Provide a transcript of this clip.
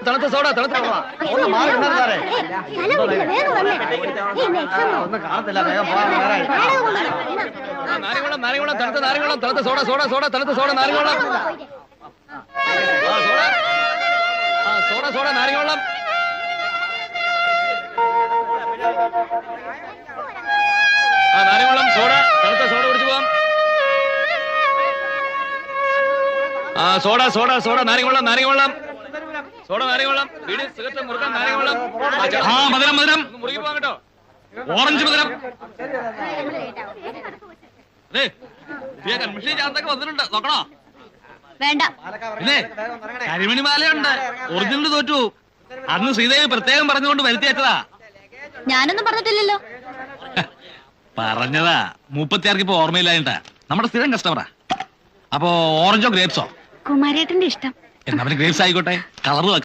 തണുത്ത സോഡ തണുത്ത ഒന്ന് മാറി നിന്നത് സാറേ. നാരങ്ങവെള്ളം നാരങ്ങവെള്ളം തണുത്ത നാരങ്ങവെള്ളം തണുത്ത സോഡ സോഡ സോഡ തണുത്ത സോഡ നാരങ്ങവെള്ളം സോഡ സോഡ നാരങ്ങവെള്ളം നാരങ്ങവെള്ളം സോഡ തണുത്ത സോഡ കുടിച്ചു പോവാം. സോഡ സോഡ സോഡ നാരങ്ങവെള്ളം നാരങ്ങവെള്ളം സോഡ നാരങ്ങവെള്ളം വീട് സിഗരറ്റ് മുറുക്കാൻ നാരങ്ങവെള്ളം മധുരം മധുരം മുറുകി പോകാൻ കേട്ടോ. ഓറഞ്ച് മധുരം കൺമിഷൻ ചാർത്തൊക്കെ വന്നിട്ടുണ്ട് നോക്കണോ? വേണ്ട. ഇല്ലേ കരിമണി മാലയുണ്ട് ഒറിജിനൽ തോറ്റു. അന്ന് ശ്രീദേവി പ്രത്യേകം പറഞ്ഞുകൊണ്ട് വരുത്തിയേറ്റതാ. ഞാനൊന്നും പറഞ്ഞിട്ടില്ലല്ലോ. പറഞ്ഞതാ 36 ഇപ്പൊ ഓർമ്മയില്ലായിട്ടാ. നമ്മുടെ സ്ഥിരം കസ്റ്റമറാ. അപ്പോ ഓറഞ്ചോ ഗ്രേപ്സോ? കുമാരേട്ടന്റെ ഇഷ്ടം. എന്നാ ഗ്രേപ്സ് ആയിക്കോട്ടെ. കളറ്